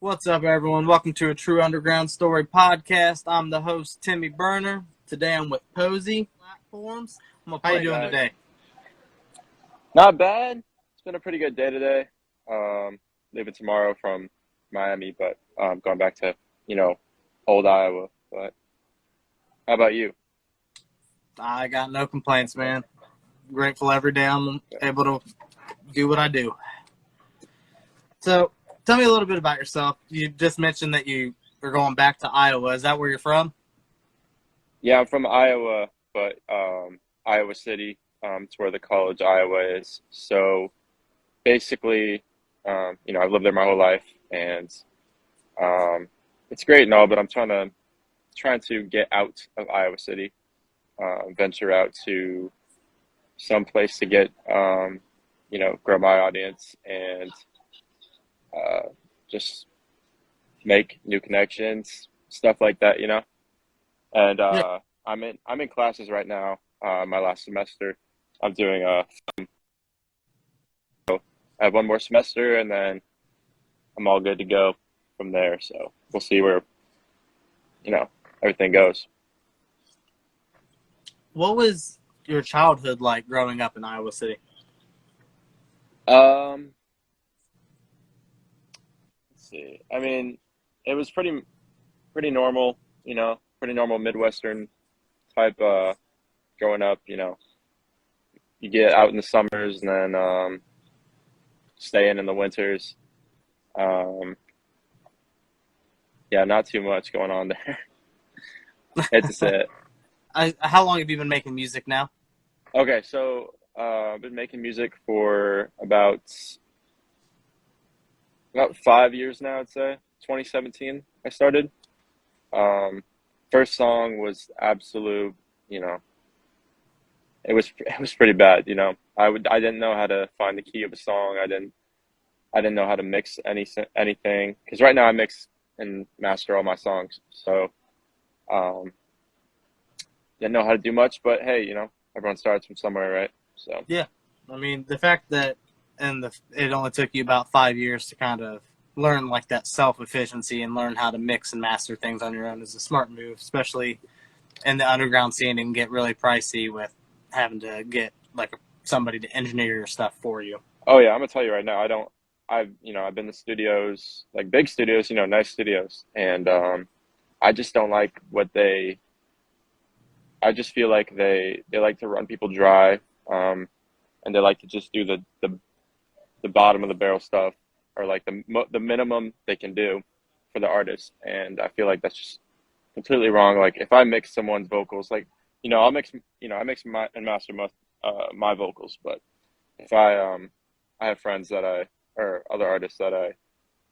What's up, everyone? Welcome to a True Underground Story podcast. I'm the host, Timmy Burner. Today I'm with Poezy platforms. How you Hi doing guys. today? Not bad. It's been a pretty good day today. Leaving tomorrow from Miami, but going back to, you know, old Iowa. But how about you? I got no complaints, man. Grateful every day I'm able to do what I do. So, tell me a little bit about yourself. You just mentioned that you are going back to Iowa. Is that where you're from? Yeah, I'm from Iowa, but Iowa City. It's where the college Iowa is. So basically, I've lived there my whole life, and um, it's great and all, but I'm trying to get out of Iowa City, venture out to some place to get, grow my audience and uh, just make new connections, stuff like that, And Yeah. I'm in classes right now. My last semester, I'm doing I have one more semester, and then I'm all good to go from there. So we'll see where you know everything goes. What was your childhood like growing up in Iowa City? Um, let's see. I mean, it was pretty normal, pretty normal Midwestern type growing up. You get out in the summers and then stay in the winters. Um, yeah, not too much going on there. Hate to say it. How long have you been making music now? Okay, so I've been making music for about 5 years now. I'd say 2017 I started. Um, First song was absolute. You know, it was pretty bad. I didn't know how to find the key of a song. I didn't know how to mix anything because right now I mix and master all my songs. So um, didn't know how to do much, but hey, everyone starts from somewhere, right? So Yeah. I mean, the fact that it only took you about 5 years to kind of learn like that self efficiency and learn how to mix and master things on your own is a smart move, especially in the underground scene. It can get really pricey with having to get like somebody to engineer your stuff for you. oh yeah, I'm gonna tell you right now, I've been to studios, like big studios, nice studios, and I just don't like I just feel like they like to run people dry, um, and they like to just do the bottom of the barrel stuff, or like the minimum they can do for the artist, and I feel like that's just completely wrong. Like if I mix someone's vocals, like I'll mix, I mix and master my vocals, but if I have friends or other artists that I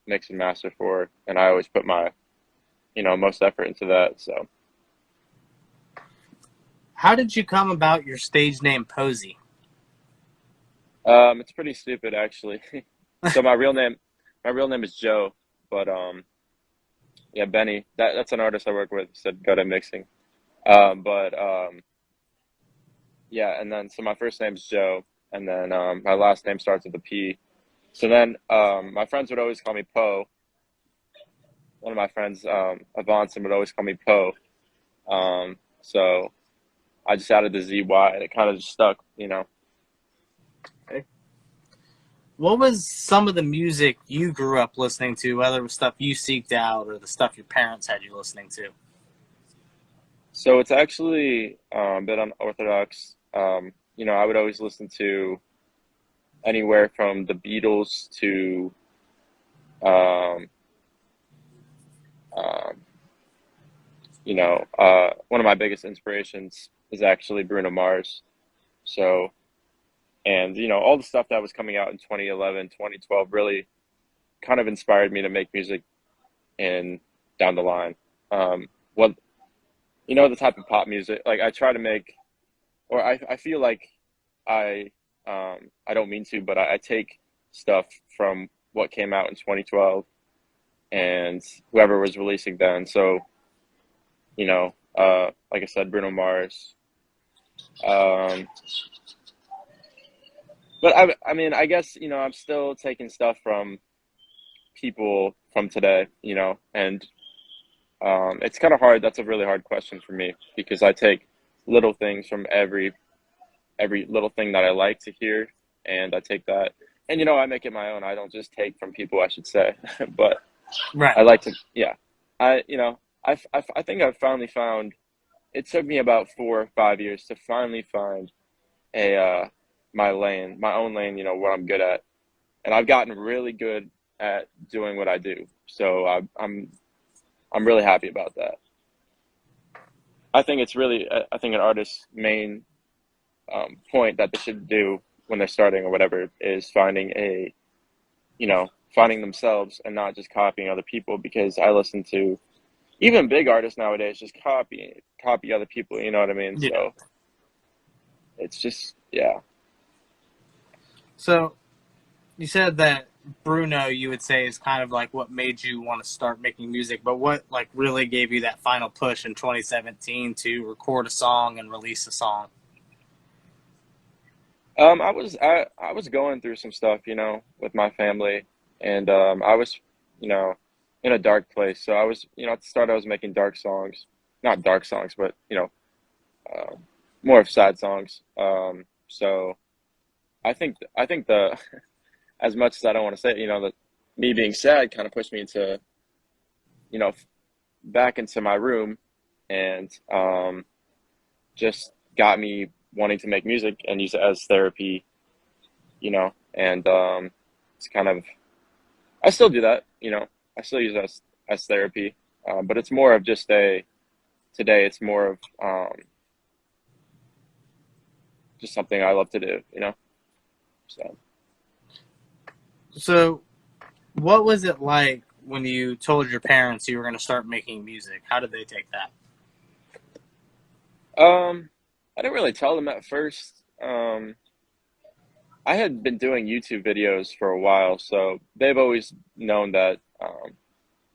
mix and master for, and I always put my most effort into that. So How did you come about your stage name Poezy? it's pretty stupid actually. So my real name is Joe, but yeah, Benny. That's an artist I work with. Said go to mixing. But Yeah, and then so my first name's Joe, and then my last name starts with a P. So then my friends would always call me Poe. One of my friends, Avanson, would always call me Poe. So I just added the ZY, and it kind of just stuck. Okay. What was some of the music you grew up listening to, whether it was stuff you seeked out or the stuff your parents had you listening to? So it's actually a bit unorthodox. I would always listen to anywhere from the Beatles to um, um, one of my biggest inspirations is actually Bruno Mars. So, and all the stuff that was coming out in 2011, 2012 really kind of inspired me to make music in down the line. What the type of pop music like I try to make, or I feel like I I don't mean to, but I take stuff from what came out in 2012 and whoever was releasing then. So, like I said, Bruno Mars. Um, but I mean, I guess I'm still taking stuff from people from today, and it's kind of hard. That's a really hard question for me because I take little things from every little thing that I like to hear, and I take that, and I make it my own. I don't just take from people, I should say, but Right. I like to, yeah. I think I've finally found. It took me about 4 or 5 years to finally find a my lane, my own lane. What I'm good at, and I've gotten really good at doing what I do. So I'm really happy about that. I think it's really, I think an artist's main point that they should do when they're starting or whatever is finding themselves and not just copying other people. Because I listen to even big artists nowadays just copy other people. You know what I mean? Yeah. So it's just, yeah. So you said that Bruno, you would say, is kind of like what made you want to start making music, but what like really gave you that final push in 2017 to record a song and release a song? I was going through some stuff, with my family, and I was, you know, in a dark place. So I was, at the start I was making dark songs, not dark songs, but uh, more of sad songs. So I think the as much as I don't want to say, that me being sad kind of pushed me into, you know, back into my room, and just got me wanting to make music and use it as therapy, and it's kind of, I still do that, I still use it as therapy, but it's more of just today it's more of just something I love to do. So. So, what was it like when you told your parents you were going to start making music? How did they take that? I didn't really tell them at first. I had been doing YouTube videos for a while, so they've always known that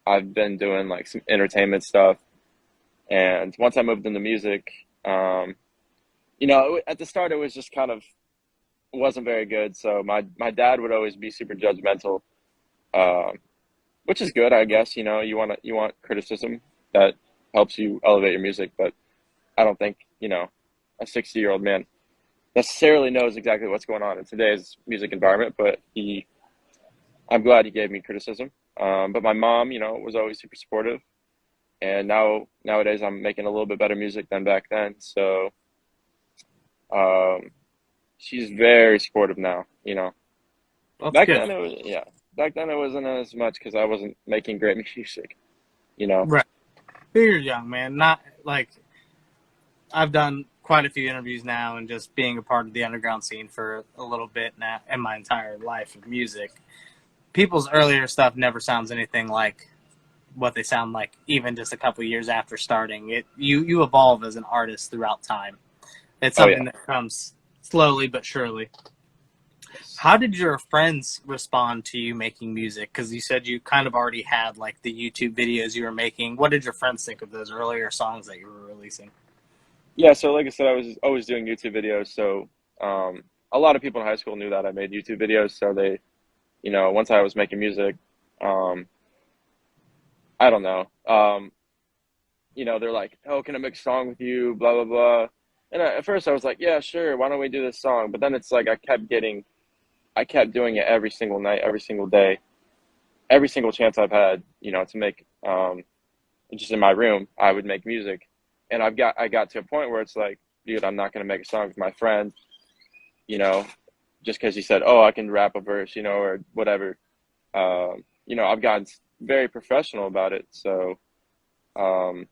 I've been doing like some entertainment stuff. And once I moved into music, at the start it was just kind of wasn't very good. So my dad would always be super judgmental, um, which is good, I guess. You want criticism that helps you elevate your music, but I don't think a 60-year-old man necessarily knows exactly what's going on in today's music environment. But I'm glad he gave me criticism. But my mom, was always super supportive, and nowadays I'm making a little bit better music than back then. So um, she's very supportive now. That's Back good. then it was, yeah. Back then it wasn't as much because I wasn't making great music. You know. Right. You're young, man. Not like I've done quite a few interviews now, and just being a part of the underground scene for a little bit now in my entire life of music. People's earlier stuff never sounds anything like what they sound like, even just a couple years after starting. You evolve as an artist throughout time. It's Oh yeah. something that comes slowly but surely. Yes. How did your friends respond to you making music? Because you said you kind of already had like the YouTube videos you were making. What did your friends think of those earlier songs that you were releasing? Yeah. So like I said, I was always doing YouTube videos. So a lot of people in high school knew that I made YouTube videos. So they, once I was making music, um, I don't know. They're like, "Oh, can I make a song with you?" Blah blah blah. And at first I was like, "Yeah, sure. Why don't we do this song?" But then it's like I kept doing it every single night, every single day, every single chance I've had, to make, just in my room, I would make music. And I got to a point where it's like, dude, I'm not gonna make a song with my friend, you know, just because he said, "Oh, I can rap a verse," or whatever. I've gotten very professional about it. So, um,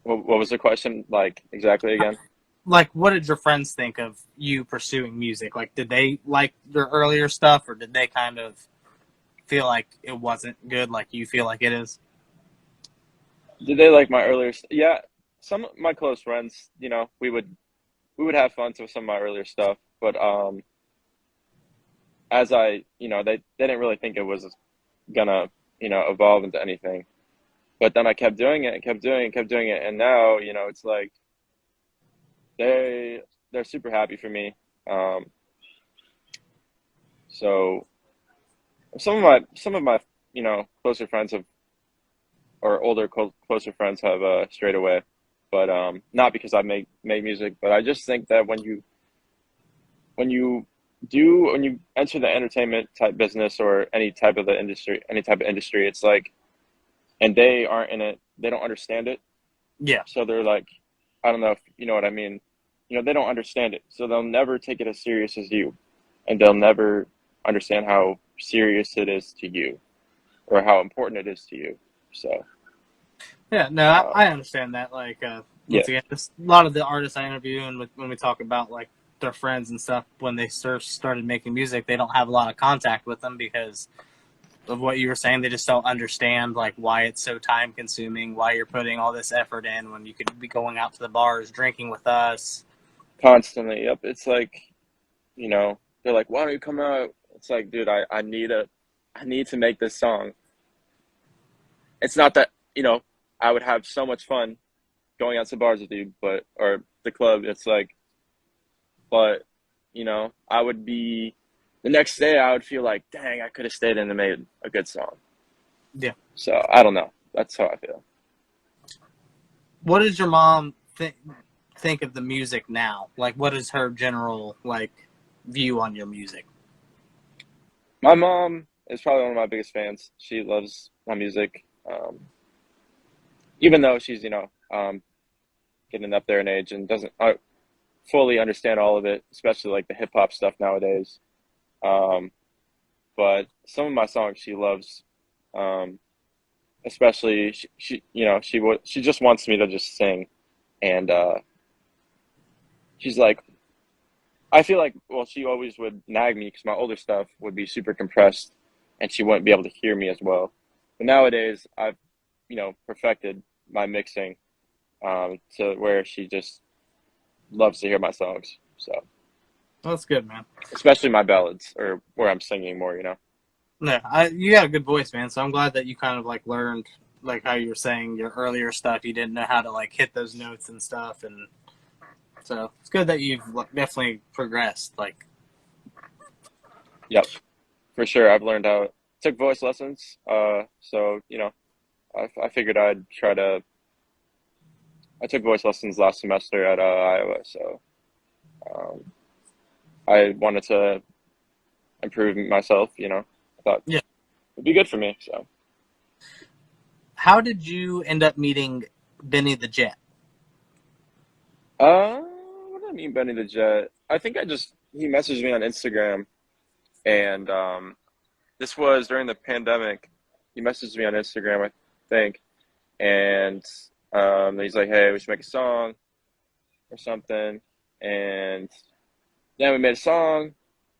what was the question like exactly again? Like, what did your friends think of you pursuing music? Like, did they like your earlier stuff, or did they kind of feel like it wasn't good like you feel like it is? Did they like my earlier? Yeah, some of my close friends, we would have fun to some of my earlier stuff, but as they didn't really think it was gonna, evolve into anything. But then I kept doing it and kept doing it and kept doing it, and now, it's like they they're super happy for me. Um, So some of my closer friends have or older closer friends have strayed away, but not because I make music, but I just think that when you when you enter the entertainment type business or any type of industry, it's like, and they aren't in it, they don't understand it, Yeah. so they're like, I don't know if you know what I mean. They don't understand it, so they'll never take it as serious as you, and they'll never understand how serious it is to you or how important it is to you. So, Yeah, no, I um, understand that. Like, yeah, once again, just a lot of the artists I interview and when we talk about like their friends and stuff, when they first started making music, they don't have a lot of contact with them because of what you were saying. They just don't understand like why it's so time consuming, why you're putting all this effort in when you could be going out to the bars, drinking with us. constantly. Yep, it's like, they're like, why don't you come out? It's like, dude, I need to make this song. It's not that, I would have so much fun going out to bars with you, or the club. It's like, but, I would be, the next day I would feel like, dang, I could have stayed in and made a good song. Yeah. So I don't know. That's how I feel. What does your mom think of the music now? Like, what is her general like view on your music? My mom is probably one of my biggest fans. She loves my music. Even though she's, getting up there in age and doesn't fully understand all of it, especially like the hip hop stuff nowadays. Um, but some of my songs she loves, um, especially she just wants me to just sing, and she's like, I feel like, well, she always would nag me because my older stuff would be super compressed, and she wouldn't be able to hear me as well. But nowadays, I've perfected my mixing to where she just loves to hear my songs. So That's good, man. especially my ballads or where I'm singing more. No, you got a good voice, man. So I'm glad that you kind of like learned, like how you were saying your earlier stuff. You didn't know how to like hit those notes and stuff, and so it's good that you've like, definitely progressed. Like, Yep, for sure. I've learned how took voice lessons. So I figured I'd try to. I took voice lessons last semester at Iowa, so um, I wanted to improve myself. I thought yeah. it'd be good for me. So, How did you end up meeting Benny the Jet? what do I mean, Benny the Jet? I think he messaged me on Instagram, and this was during the pandemic. He messaged me on Instagram, I think, and he's like, "Hey, we should make a song or something." And then we made a song,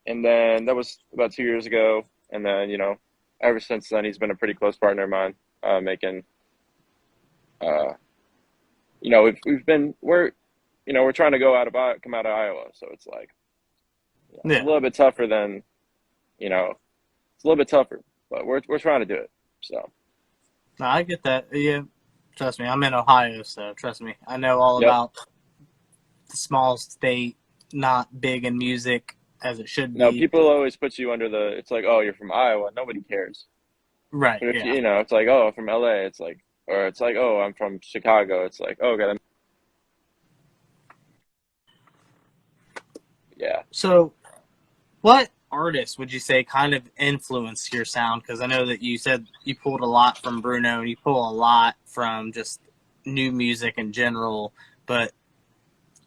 and then that was about 2 years ago. And then ever since then, he's been a pretty close partner of mine, making. Uh, we're trying to come out of Iowa, so it's like it's a Yeah, little bit tougher than it's a little bit tougher, but we're trying to do it. So, no, I get that. Yeah, trust me, I'm in Ohio, so trust me, I know all yep. about the small state, not big in music as it should No, be. people always put you under it's like, oh, you're from Iowa. Nobody cares. Right? But if Yeah. it's like, oh, I'm from LA. It's like, or it's like, oh, I'm from Chicago. It's like, oh, okay, yeah. So, what artists would you say kind of influenced your sound? Because I know that you said you pulled a lot from Bruno and you pull a lot from just new music in general. But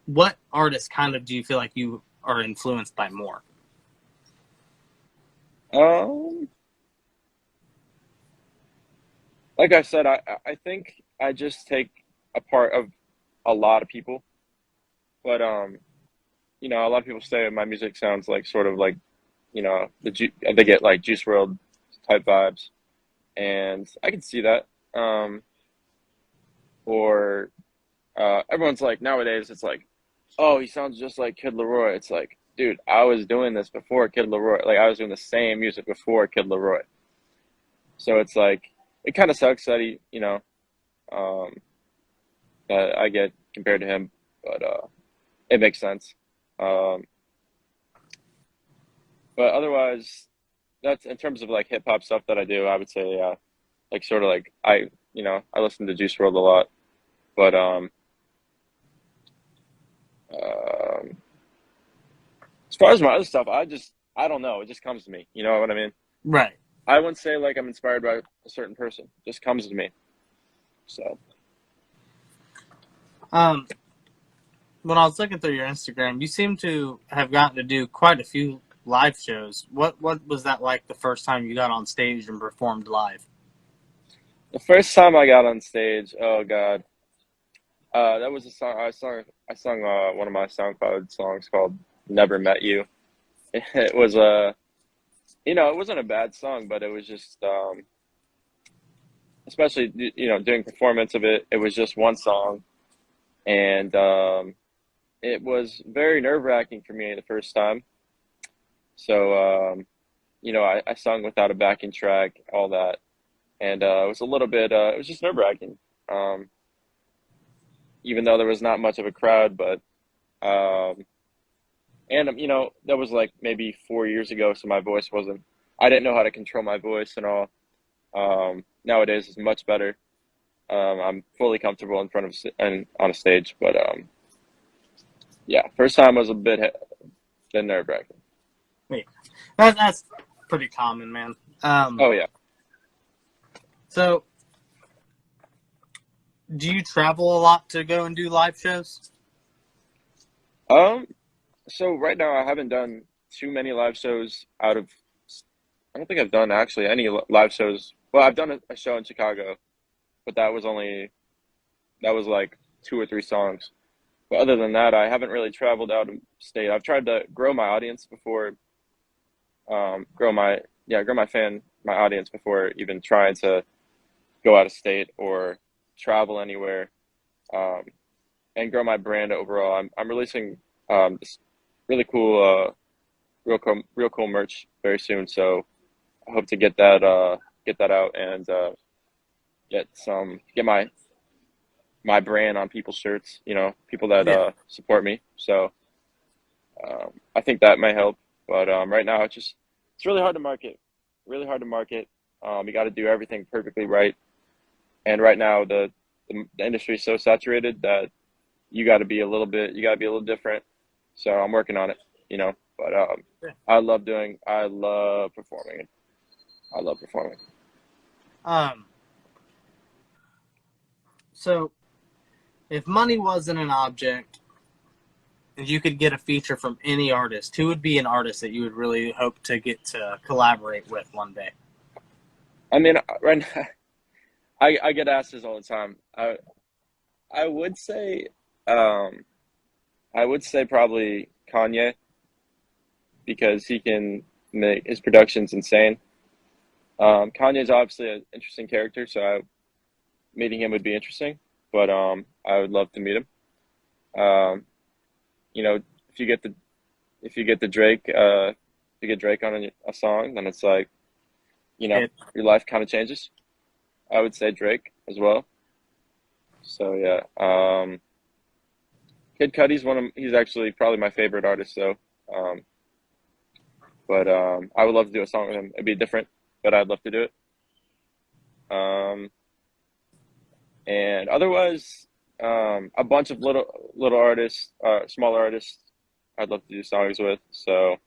what artists kind of do you feel like you are influenced by more? Um, like I said, I think I just take a part of a lot of people, but a lot of people say my music sounds like sort of like they get like Juice World type vibes, and I can see that. Or everyone's like nowadays, it's like, oh, he sounds just like Kid Laroi. It's like, dude, I was doing this before Kid Laroi. Like I was doing the same music before Kid Laroi. So it's like it kind of sucks that um, that I get compared to him, but it makes sense. Um, But otherwise, that's in terms of like hip hop stuff that I do. I would say, like sort of like I listen to Juice World a lot, but um, as far as my other stuff, I don't know. It just comes to me. You know what I mean? Right. I wouldn't say like I'm inspired by a certain person. It just comes to me. So Um, when I was looking through your Instagram, you seem to have gotten to do quite a few live shows. What was that like the first time you got on stage and performed live? the first time I got on stage, oh God, that was a song I sung one of my SoundCloud songs called "Never Met You." It was it wasn't a bad song, but it was just especially doing performance of it. It was just one song, and it was very nerve wracking for me the first time. So I sung without a backing track, all that, and it was a little bit. It was just nerve wracking, um, even though there was not much of a crowd. But and that was like maybe 4 years ago, so my voice wasn't. I didn't know how to control my voice and all. Nowadays, it's much better. I'm fully comfortable in front of and on a stage, but yeah, first time was a bit nerve wracking. Yeah, that's pretty common, man. Oh yeah. So do you travel a lot to go and do live shows? Um. So right now, I haven't done too many live shows out of. I don't think I've done actually any live shows. Well, I've done a show in Chicago, but that was like two or three songs. But other than that, I haven't really traveled out of state. I've tried to grow my audience before, grow my audience before even trying to go out of state or travel anywhere, um, and grow my brand overall. I'm releasing this really cool, real cool merch very soon. So I hope to get that out and get my brand on people's shirts. People that Yeah. support me. So I think that may help. But right now, it's really hard to market. Really hard to market. You got to do everything perfectly right. And right now, the industry is so saturated that you got to be a little different. So I'm working on it. But Yeah. I love performing. I love performing. Um, so if money wasn't an object and you could get a feature from any artist, who would be an artist that you would really hope to get to collaborate with one day? I mean, right now, I get asked this all the time. I would say, um, I would say probably Kanye because he can make his production's insane. Kanye's obviously an interesting character, so meeting him would be interesting. But I would love to meet him. Um, if you get the Drake, if you get Drake on a song, then it's like It, your life kind of changes. I would say Drake as well. So yeah, Kid Cudi's he's actually probably my favorite artist. So, um, but I would love to do a song with him. It'd be different, but I'd love to do it. Um, and otherwise, a bunch of little artists, smaller artists, I'd love to do songs with. So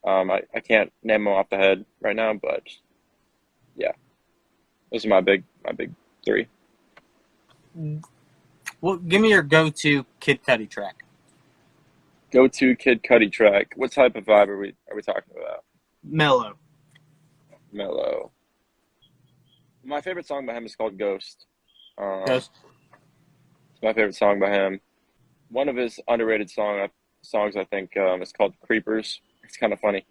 I can't name them off the head right now, but yeah, those are my big three. well, give me your go-to Kid Cudi track. Go to Kid Cudi track. What type of vibe are we talking about? Mellow. Mellow. My favorite song by him is called Ghost. Goes. It's my favorite song by him. One of his underrated songs, I think, is called Creepers. It's kind of funny.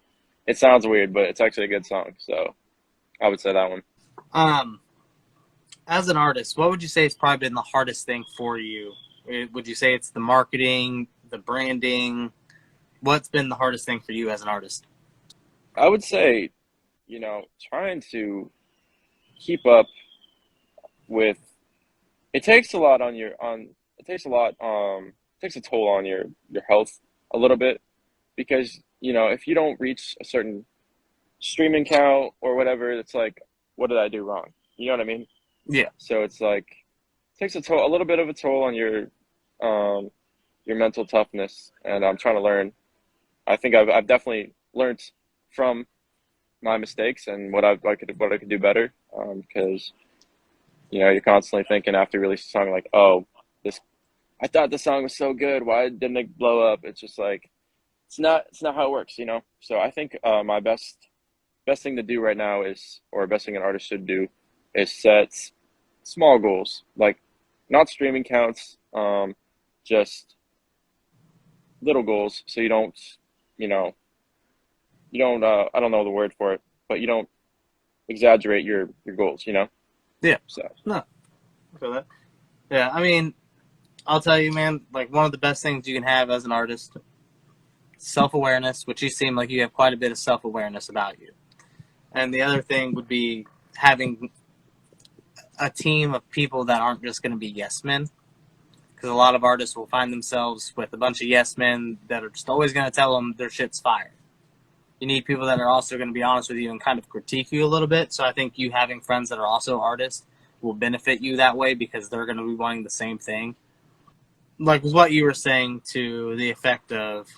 It sounds weird, but it's actually a good song. So I would say that one. Um, as an artist, what would you say has probably been the hardest thing for you? Would you say it's the marketing, the branding? What's been the hardest thing for you as an artist? I would say, trying to keep up with it takes a lot on it takes a toll on your health a little bit because if you don't reach a certain streaming count or whatever, it's like, what did I do wrong? You know what I mean? Yeah. So it's like it takes a little bit of a toll on um your mental toughness, and I'm trying to learn. I think I've definitely learned from my mistakes and what I could do better. Because you're constantly thinking after you release a song like, oh, this I thought the song was so good. Why didn't it blow up? It's just like it's not how it works. So I think my best thing to do right now is, or best thing an artist should do, is set small goals, like not streaming counts, just little goals, so you know, I don't know the word for it, but you don't exaggerate your goals. Yeah. So No. I feel that. Yeah. I mean, I'll tell you, man. Like one of the best things you can have as an artist, self-awareness, which you seem like you have quite a bit of self-awareness about you. And the other thing would be having a team of people that aren't just going to be yes men. Because a lot of artists will find themselves with a bunch of yes men that are just always going to tell them their shit's fire. You need people that are also going to be honest with you and kind of critique you a little bit. So I think you having friends that are also artists will benefit you that way because they're going to be wanting the same thing. Like what you were saying to the effect of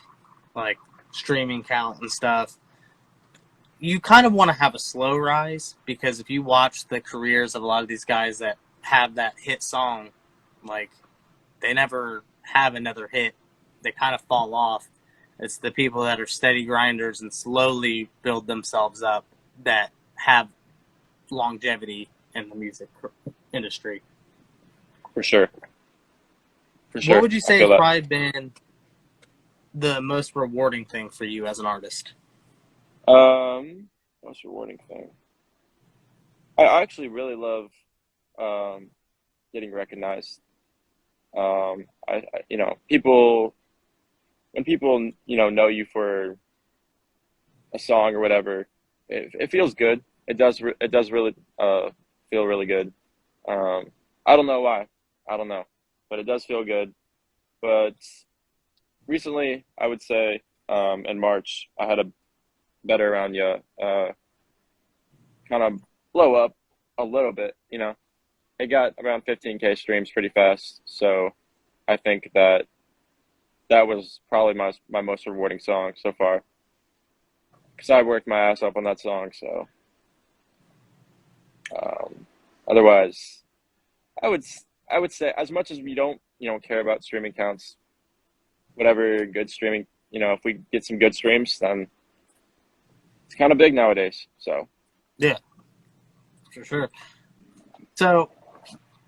like streaming count and stuff, you kind of want to have a slow rise because if you watch the careers of a lot of these guys that have that hit song, like they never have another hit. They kind of fall off. It's the people that are steady grinders and slowly build themselves up that have longevity in the music industry. for sure, for What sure, would you I say feel has that. probably been the most rewarding thing for you as an artist? Most rewarding thing. I actually really love um getting recognized. People when people know you for a song or whatever, it feels good. It does really feel really good. I don't know why. I don't know, but it does feel good. But recently, I would say in March, I had a better around you kind of blow up a little bit. It got around 15K streams pretty fast. So I think that was probably my most rewarding song so far because I worked my ass off on that song. So um, otherwise, I would I would say as much as we don't care about streaming counts, whatever good streaming, if we get some good streams, then it's kind of big nowadays. So Yeah, for sure. So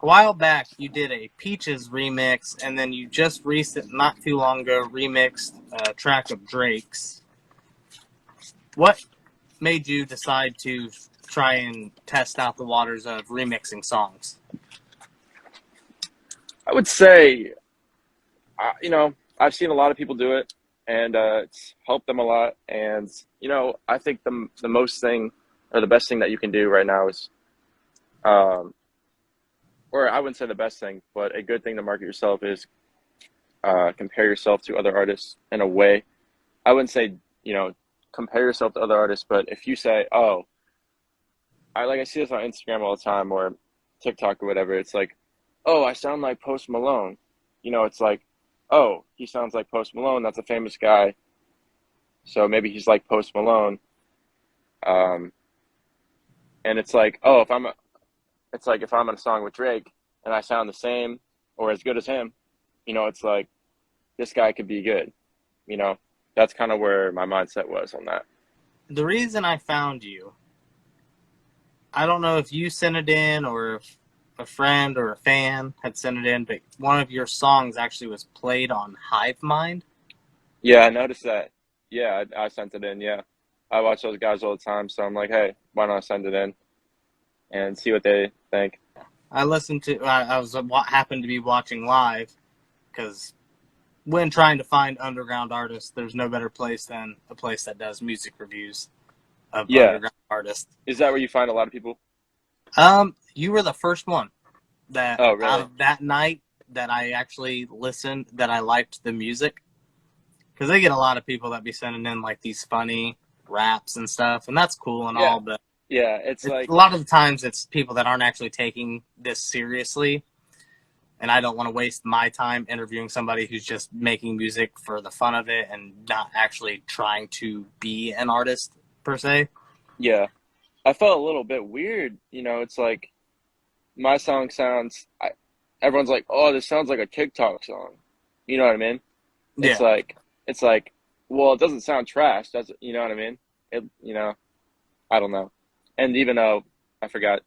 a while back, you did a Peaches remix, and then you just not too long ago, remixed a track of Drake's. What made you decide to try and test out the waters of remixing songs? I would say, I've seen a lot of people do it, and it's helped them a lot. And I think the most thing or the best thing that you can do right now is, um, or I wouldn't say the best thing, but a good thing to market yourself is compare yourself to other artists in a way. I wouldn't say compare yourself to other artists, but if you say, oh, I see this on Instagram all the time or TikTok or whatever. It's like, oh, I sound like Post Malone. It's like, oh, he sounds like Post Malone. That's a famous guy. So maybe he's like Post Malone. Um, and it's like, oh, it's like if I'm in a song with Drake and I sound the same or as good as him, it's like this guy could be good. You know, that's kind of where my mindset was on that. The reason I found you, I don't know if you sent it in or if a friend or a fan had sent it in, but one of your songs actually was played on Hivemind. Yeah, I noticed that. Yeah, I sent it in. Yeah, I watch those guys all the time, so I'm like, hey, why not send it in and see what they think? I listened to. I was happened to be watching live because when trying to find underground artists, there's no better place than a place that does music reviews of Yeah, underground artists. is that where you find a lot of people? You were the first one that Oh, out really? of that night that I actually listened, that I liked the music. because they get a lot of people that be sending in like these funny raps and stuff, and that's cool and Yeah, all, but yeah. It's a like, lot of the times it's people that aren't actually taking this seriously, and I don't want to waste my time interviewing somebody who's just making music for the fun of it and not actually trying to be an artist per se. yeah. I felt a little bit weird. It's like my song sounds. Everyone's like, "Oh, this sounds like a TikTok song." You know what I mean? It's Yeah. like, it's like, well, it doesn't sound trash, does it? You know what I mean? I don't know. And even though I forgot,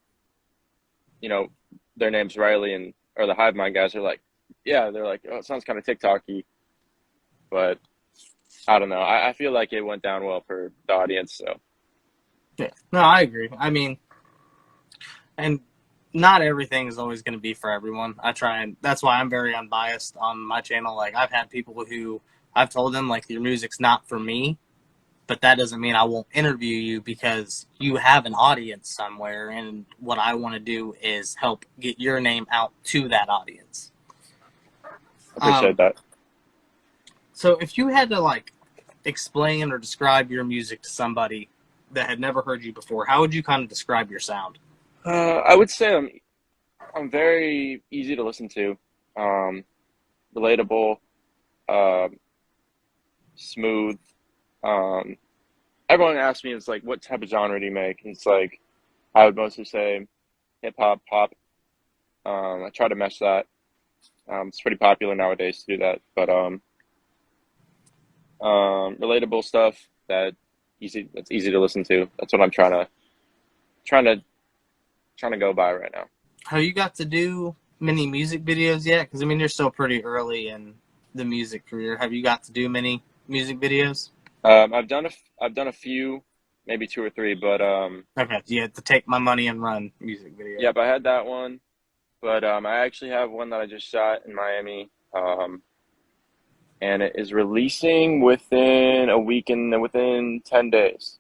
you know, their names Riley and or the Hivemind guys are like, yeah, they're like, oh, it sounds kind of TikTok-y, but I don't know. I feel like it went down well for the audience. So Yeah. No, I agree. I mean, and not everything is always going to be for everyone. I try, and that's why I'm very unbiased on my channel. Like, I've had people who I've told them, like, your music's not for me, but that doesn't mean I won't interview you because you have an audience somewhere, and what I want to do is help get your name out to that audience. I appreciate Um, that. so if you had to like explain or describe your music to somebody that had never heard you before, how would you kind of describe your sound? I would say I'm very easy to listen to, um, relatable, uh, smooth. Um, Everyone asks me, it's like, what type of genre do you make? And it's like, I would mostly say hip hop, pop. I try to mesh that. It's pretty popular nowadays to do that, but relatable stuff that's easy to listen to. That's what I'm trying to trying to go by right now. Have you got to do many music videos yet? Because I mean, you're still pretty early in the music career. Have you got to do many music videos? I've done a few, maybe two or three, but Okay, you had to take my money and run music video. yep, I had that one. But I actually have one that I just shot in Miami, and it is releasing within a week and within 10 days.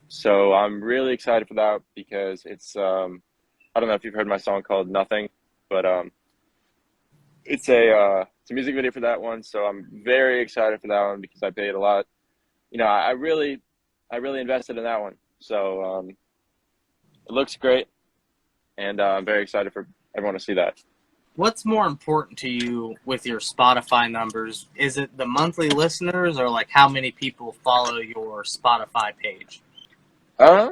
So I'm really excited for that because I don't know if you've heard my song called Nothing, but it's a music video for that one. So I'm very excited for that one because I paid a lot. I really invested in that one. So it looks great, and I'm very excited for everyone to see that. What's more important to you with your Spotify numbers? Is it the monthly listeners or like how many people follow your Spotify page? Uh,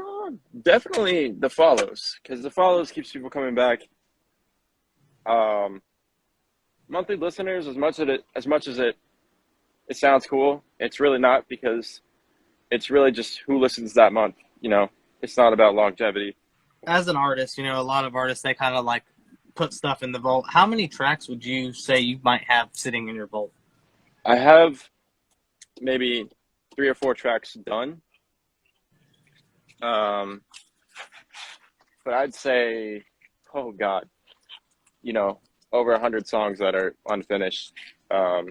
Definitely the follows because the follows keeps people coming back. Um, Monthly listeners, as much as it sounds cool, it's really not because it's really just who listens that month. It's not about longevity. As an artist, a lot of artists, they kind of like put stuff in the vault. How many tracks would you say you might have sitting in your vault? I have maybe 3 or 4 tracks done, um, but I'd say, oh God, you know, over 100 songs that are unfinished, um,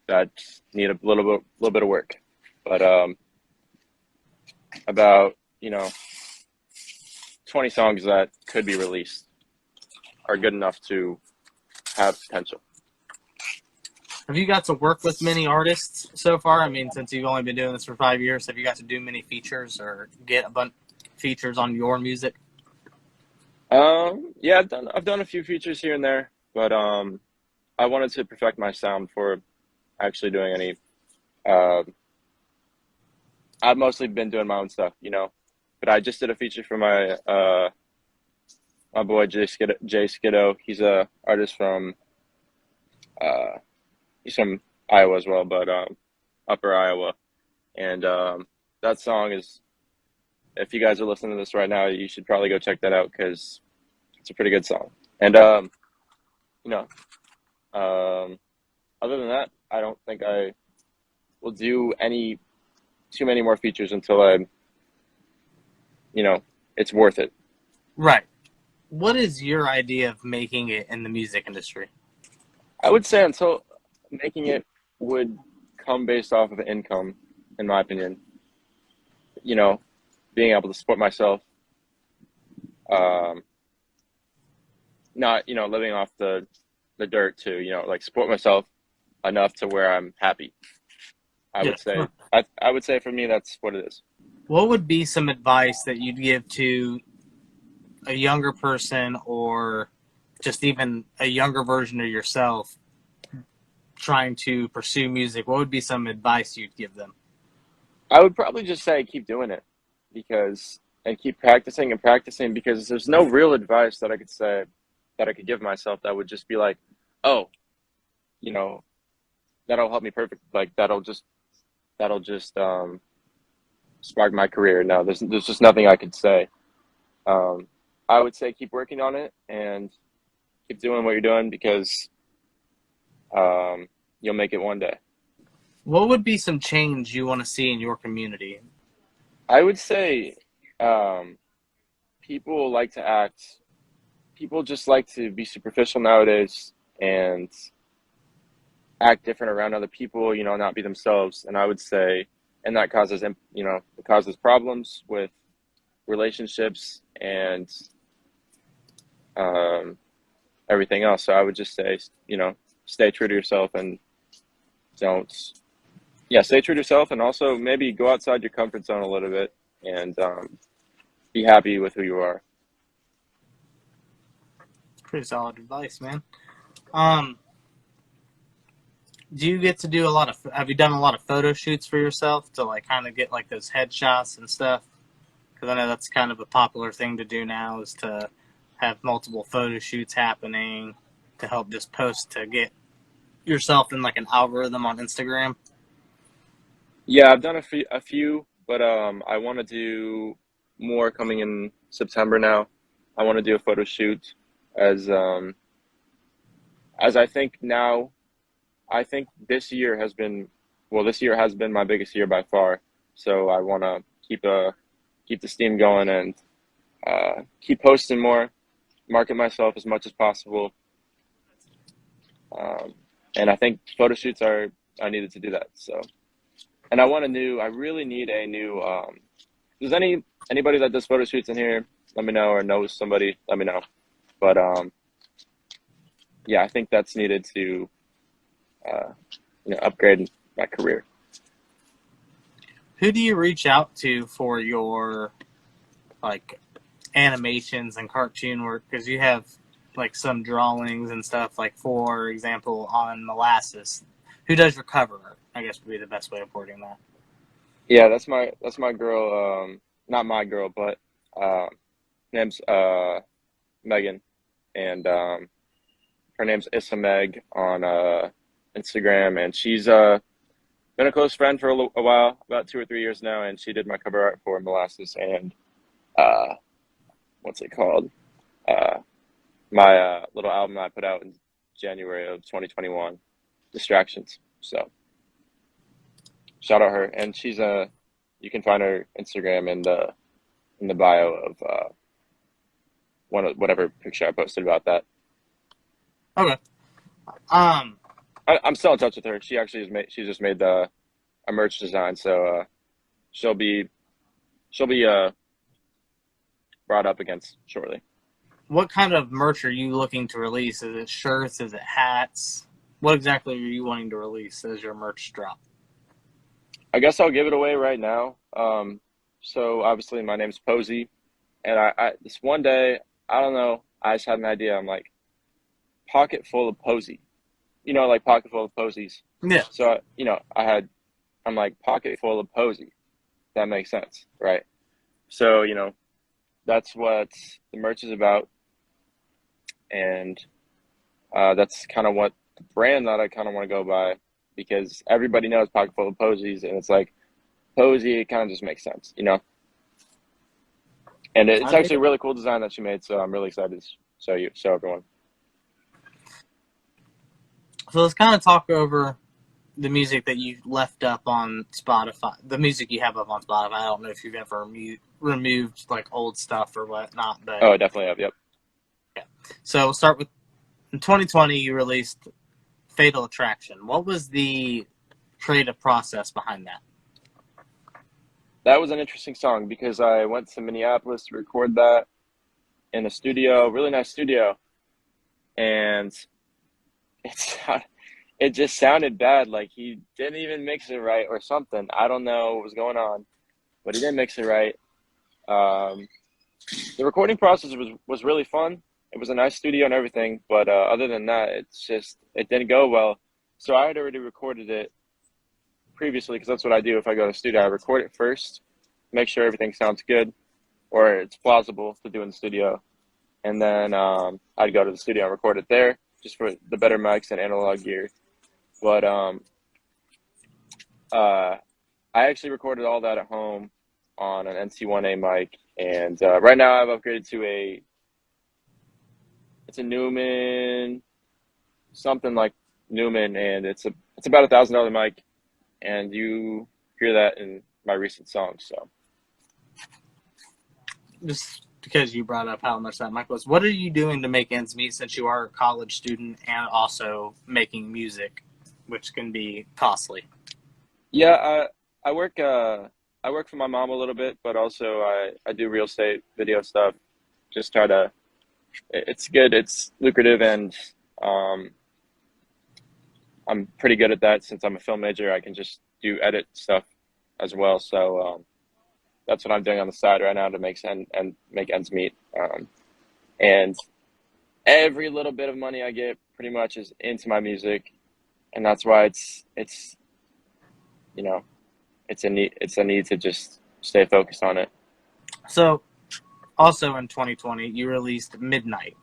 that need a little bit of work. But about 20 songs that could be released are good enough to have potential. Have you got to work with many artists so far? I mean, since you've only been doing this for 5 years, have you got to do many features or get a bunch features on your music? Yeah, I've done a few features here and there, but I wanted to perfect my sound for actually doing any. Uh, I've mostly been doing my own stuff, but I just did a feature for my boy Jay Skiddo. He's a artist from uh, he's from Iowa as well, but Upper Iowa, and that song is. If you guys are listening to this right now, you should probably go check that out because it's a pretty good song. And you know, um, other than that, I don't think I will do any too many more features until it's worth it. Right. What is your idea of making it in the music industry? I would say until making it would come based off of income, in my opinion. You know, being able to support myself, um, not living off the dirt too. Like support myself, enough to where I'm happy. I Yeah. would say I would say for me that's what it is. What would be some advice that you'd give to a younger person or just even a younger version of yourself trying to pursue music? What would be some advice you'd give them? I would probably just say keep doing it because and keep practicing and practicing because there's no real advice that I could say that I could give myself that would just be like, oh, you know, that'll help me perfect. Like that'll just spark my career. No, there's just nothing I could say. Um, I would say keep working on it and keep doing what you're doing because you'll make it one day. What would be some change you want to see in your community? I would say um, people like to act. People just like to be superficial nowadays and act different around other people. Not be themselves. And I would say, and that causes it causes problems with relationships and um, everything else. So I would just say, stay true to yourself and don't, yeah, stay true to yourself and also maybe go outside your comfort zone a little bit and be happy with who you are. Pretty solid advice, man. Um, do you get to do have you done a lot of photo shoots for yourself to like kind of get like those headshots and stuff? Because I know that's kind of a popular thing to do now is to have multiple photo shoots happening to help just post to get yourself in like an algorithm on Instagram. Yeah, I've done a few, but I want to do more coming in September now. I want to do a photo shoot as as I think now. I think this year has been my biggest year by far. So I want to keep the steam going and keep posting more, market myself as much as possible. Um, and I think photo shoots I needed to do that. So, and I really need a new. Does anybody that does photo shoots in here? Let me know, or knows somebody. Let me know. But yeah, I think that's needed to uh, upgrade my career. Who do you reach out to for your like animations and cartoon work? Because you have like some drawings and stuff. Like for example, on Molasses, who does your cover art? I guess would be the best way of wording that. Yeah, that's my girl. Not my girl, but name's Megan, and her name's Issa Meg on Instagram, and she's been a close friend for a while, about 2 or 3 years now, and she did my cover art for Molasses and uh, what's it called? Uh, my little album I put out in January of 2021, Distractions. So shout out her, and you can find her Instagram in the bio of whatever picture I posted about that. Okay. Um, I'm still in touch with her. She just made a merch design, so she'll be she'll be brought up against shortly. what kind of merch are you looking to release? Is it shirts? Is it hats? What exactly are you wanting to release as your merch drop? I guess I'll give it away right now. So obviously my name's Poezy, and I this one day I don't know. I just had an idea. I'm like pocket full of Poezy, like pocket full of Poezys. Yeah. So I'm like pocket full of Poezy. That makes sense, right? So that's what the merch is about, and that's kind of what the brand that I kind of want to go by because everybody knows pocket full of Poezys, and it's like Poezy. It kind of just makes sense. And it's I dig actually a it. really cool design that she made, so I'm really excited to show everyone. So let's kind of talk over the music that you left up on Spotify, the music you have up on Spotify. I don't know if you've ever removed like old stuff or whatnot, but Oh, I definitely have. Yep. yeah. So we'll start with in 2020 you released Fatal Attraction. What was the creative process behind that? That was an interesting song because I went to Minneapolis to record that in a studio, really nice studio, and it's it just sounded bad. Like he didn't even mix it right or something. I don't know what was going on, but he didn't mix it right. Um, the recording process was really fun. It was a nice studio and everything, but other than that, it didn't go well. So I had already recorded it previously because that's what I do if I go to the studio. I record it first, make sure everything sounds good or it's plausible to do in the studio, and then I'd go to the studio and record it there just for the better mics and analog gear. But uh, I actually recorded all that at home on an NC1A mic, and right now I've upgraded to it's a Newman, something like Newman, and it's about $1,000 mic, and you hear that in my recent songs. So Just because you brought up how much that mic was, what are you doing to make ends meet since you are a college student and also making music, which can be costly? yeah, I work for my mom a little bit, but also I do real estate video stuff. Just try to it's good, it's lucrative, and um, I'm pretty good at that since I'm a film major. I can just do edit stuff as well. So that's what I'm doing on the side right now to make ends meet. And every little bit of money I get pretty much is into my music, and that's why it's you know it's a need to just stay focused on it. So, also in 2020, you released Midnight.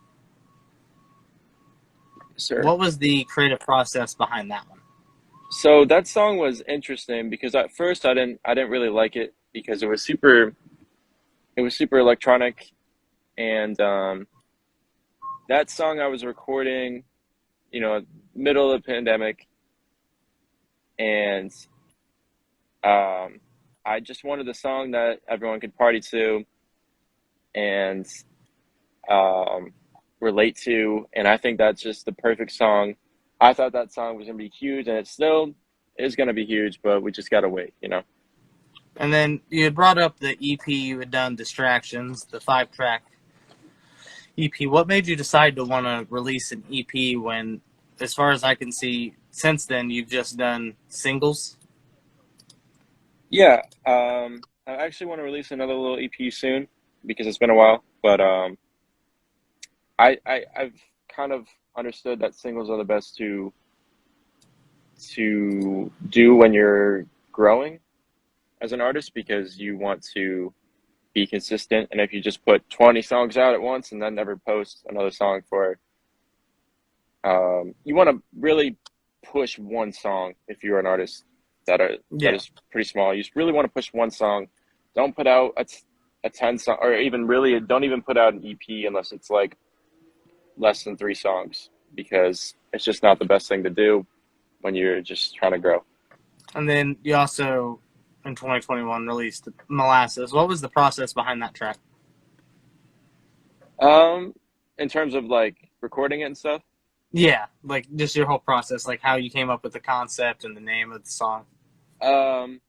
Sir. What was the creative process behind that one? So that song was interesting because at first I didn't really like it because it was super electronic, and that song I was recording, middle of the pandemic, and I just wanted a song that everyone could party to and um, relate to, and I think that's just the perfect song. I thought that song was gonna be huge, and it still is gonna be huge, but we just gotta wait. And then you had brought up the EP you had done, Distractions, the 5-track EP. What made you decide to want to release an EP when, as far as I can see, since then you've just done singles? Yeah, I actually want to release another little EP soon because it's been a while, but I've kind of understood that singles are the best to do when you're growing as an artist because you want to be consistent. And if you just put 20 songs out at once and then never post another song for, you want to really push one song if you're an artist that Yeah. is pretty small. You just really want to push one song. Don't put out a 10 song, or even really don't even put out an EP unless it's like less than 3 songs, because it's just not the best thing to do when you're just trying to grow. And then you also, in 2021, released Molasses. What was the process behind that track? Um, in terms of like recording it and stuff, Yeah, like just your whole process, like how you came up with the concept and the name of the song. um,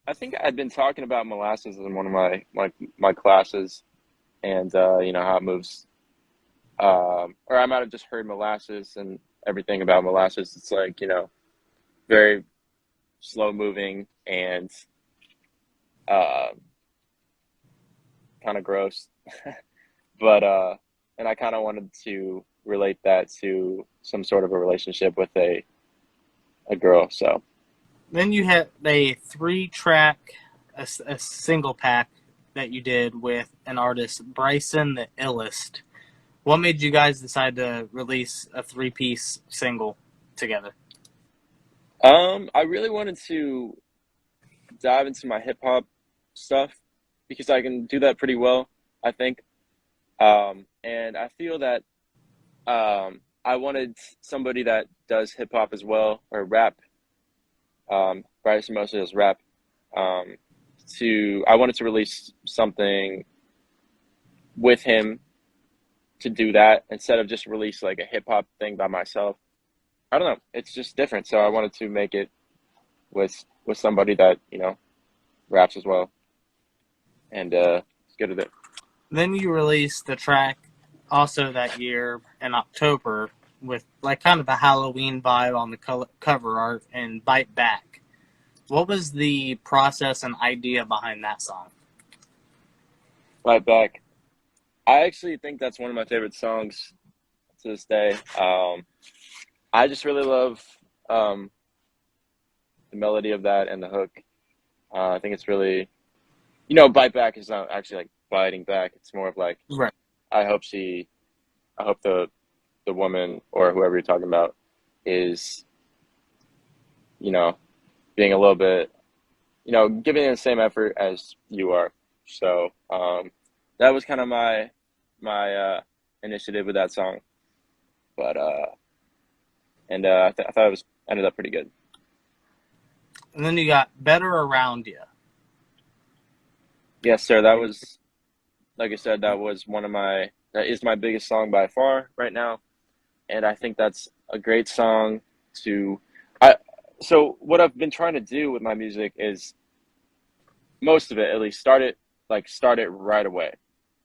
I think I'd been talking about molasses in one of my classes, and how it moves. Or I might have just heard molasses and everything about molasses. It's like very slow moving and uh, kind of gross, but and I kind of wanted to relate that to some sort of a relationship with a girl. So Then you had a 3-track, a single pack that you did with an artist, Bryson The Illest. What made you guys decide to release a 3-piece single together? I really wanted to dive into my hip hop stuff because I can do that pretty well, I think. And I feel that I wanted somebody that does hip hop as well, or rap. Bryson mostly does rap. Um, I wanted to release something with him to do that instead of just release like a hip hop thing by myself. I don't know. It's just different. So I wanted to make it with somebody that raps as well and is good at it. Then you released the track also that year in October, with like kind of a Halloween vibe on the cover art and Bite Back. What was the process and idea behind that song? Right back. I actually think that's one of my favorite songs to this day. I just really love um, the melody of that and the hook. I think it's really, bite back is not actually like biting back. It's more of like, Right. I hope she, I hope the woman or whoever you're talking about is, you know, being a little bit, giving it the same effort as you are. So that was kind of my initiative with that song. But I thought it was ended up pretty good. And then you got Better Around You. Yes, sir. That was, like I said, that is my biggest song by far right now, and I think that's a great song to. I so what I've been trying to do with my music is most of it at least start it right away.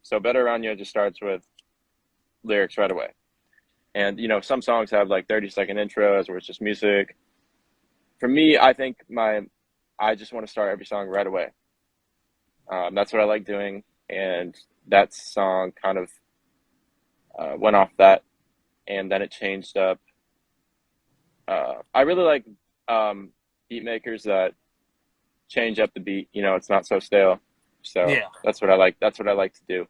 So Better Around You just starts with lyrics right away, and some songs have like 30-second intros where it's just music. For me, I think I just want to start every song right away. That's what I like doing, and that song kind of went off that, and then it changed up. I really like beat makers that change up the beat. It's not so stale. So Yeah. that's what I like. That's what I like to do.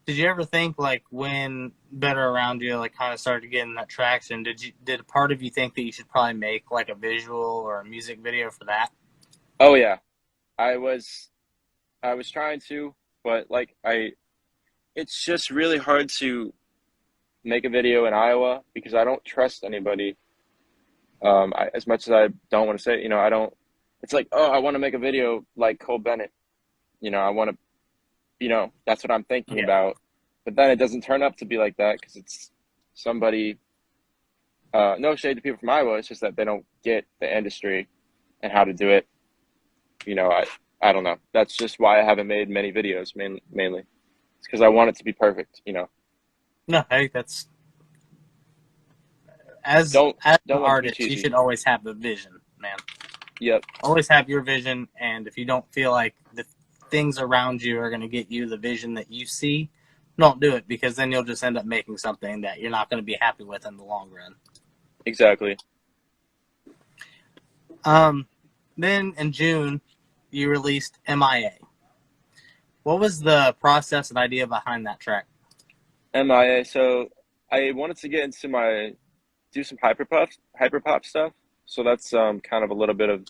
Did you ever think like when Better Around You like kind of started getting that traction, did a part of you think that you should probably make like a visual or a music video for that? Oh yeah, I was I was trying to, but it's just really hard to make a video in Iowa because I don't trust anybody. As much as I don't want to say, I don't. It's like, oh, I want to make a video like Cole Bennett. I want to, that's what I'm thinking Yeah. about. But then it doesn't turn up to be like that because it's somebody. No shade to people from Iowa. It's just that they don't get the industry and how to do it. I don't know. That's just why I haven't made many videos. Mainly, it's because I want it to be perfect. No, hey, that's as Don't as an don't want it to be artist, you cheesy. should always have the vision, man. Yep, Always have your vision, and if you don't feel like the things around you are going to get you the vision that you see, don't do it because then you'll just end up making something that you're not going to be happy with in the long run. exactly. Um, then in June, you released MIA. What was the process and idea behind that track? MIA. So I wanted to get into do some hyperpop stuff. So that's kind of a little bit of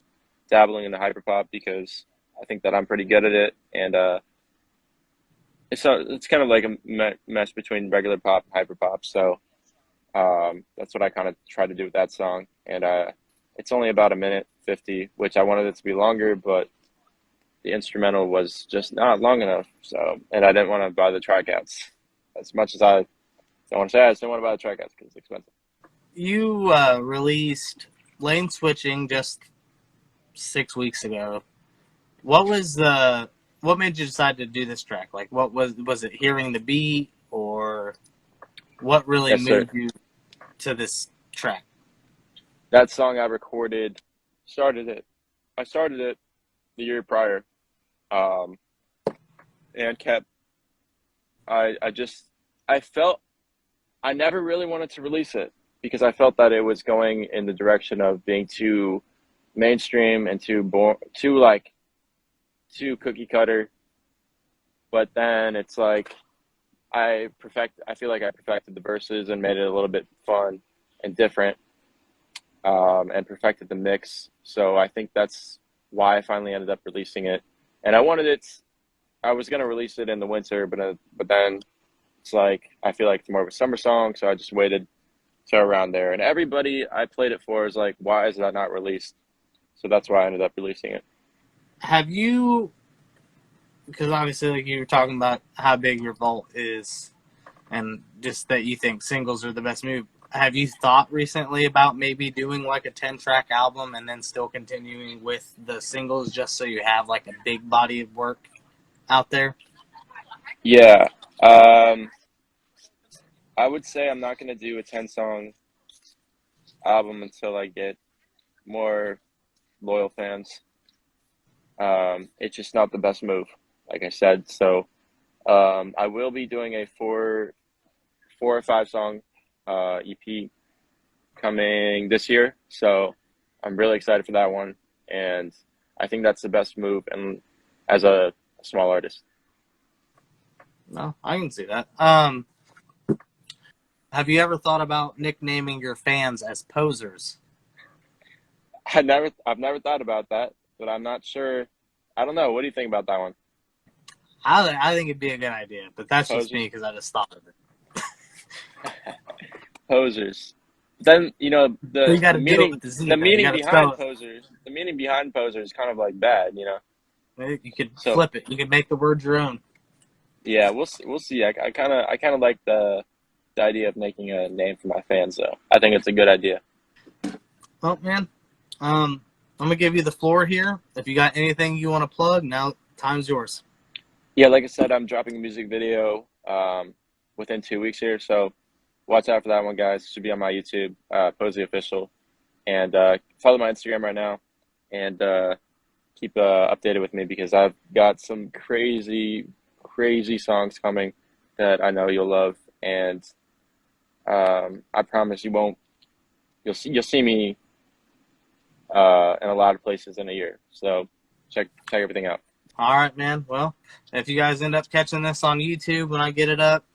dabbling in the hyperpop because I think that I'm pretty good at it, and it's kind of like a mesh between regular pop and hyperpop. So that's what I kind of tried to do with that song, and it's only about a minute 50, which I wanted it to be longer, but the instrumental was just not long enough. So, and I didn't want to buy the trackouts as much as I don't want to say. I just didn't want to buy the trackouts because it's expensive. You released Lane Switching just 6 weeks ago. What made you decide to do this track? Like, what was it hearing the beat, or what really Yes, sir. moved you to this track? That song I recorded, started it. I started it the year prior, um, and kept. I just I felt I never really wanted to release it because I felt that it was going in the direction of being too mainstream and too cookie cutter. But then it's like I feel like I perfected the verses and made it a little bit fun and different, and perfected the mix. So I think that's why I finally ended up releasing it. And I was gonna release it in the winter, but then it's like I feel like it's more of a summer song, so I just waited till around there. And everybody I played it for is like, why is that not released? So that's why I ended up releasing it. Have you? Because obviously, like you were talking about how big your vault is, and just that you think singles are the best move. Have you thought recently about maybe doing like a 10-track album and then still continuing with the singles just so you have like a big body of work out there? Yeah. Um, I would say I'm not gonna do a 10 song album until I get more loyal fans. It's just not the best move, like I said. So I will be doing a four or five song EP coming this year. So I'm really excited for that one, and I think that's the best move, and as a small artist. No, I can see that. Have you ever thought about nicknaming your fans as posers? I've never thought about that, but I'm not sure. I don't know. What do you think about that one? I think it'd be a good idea, but that's just me Posers. because I just thought of it. Posers. Then So you got the to do it meaning with the Z, the though. You meaning got to spell behind it. posers. The meaning behind poser is kind of like bad. You could So flip it. You could make the word your own. yeah, we'll see. We'll see. I kind of like the idea of making a name for my fans, though. I think it's a good idea. Well, man, I'm gonna give you the floor here. If you got anything you want to plug, now time's yours. Yeah, like I said, I'm dropping a music video within 2 weeks here, so watch out for that one, guys. It should be on my YouTube, Poezy Official, and follow my Instagram right now, and keep updated with me because I've got some crazy, crazy songs coming that I know you'll love, and I promise you won't. You'll see me in a lot of places in a year. So check everything out. All right, man. Well, if you guys end up catching this on YouTube when I get it up,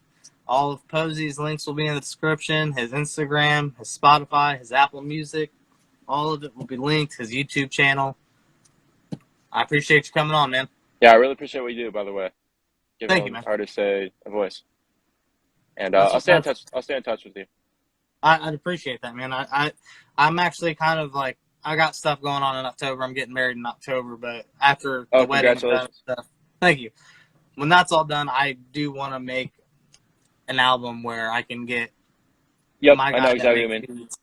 all of Poezy's links will be in the description. His Instagram, his Spotify, his Apple Music, all of it will be linked. His YouTube channel. I appreciate you coming on, man. Yeah, I really appreciate what you do, by the way, Thank you, giving man. artists a voice. And That's I'll stay in that's touch. I'll stay in touch with you. I'd appreciate that, man. I'm actually kind of like I got stuff going on in October. I'm getting married in October, but after the Oh, wedding and that congratulations. stuff, thank you. When that's all done, I do want to make an album where I can get Yep, my I know guy that exactly what makes you mean. beats,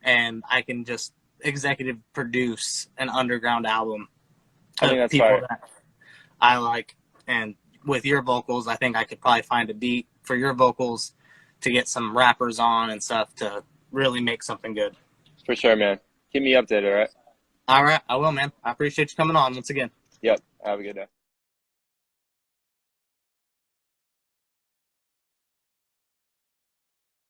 and I can just executive produce an underground album I think of that's people fire. that I like. And with your vocals, I think I could probably find a beat for your vocals to get some rappers on and stuff to really make something good. For sure, man. Keep me updated, all right? All right, I will, man. I appreciate you coming on once again. Yep. Have a good day.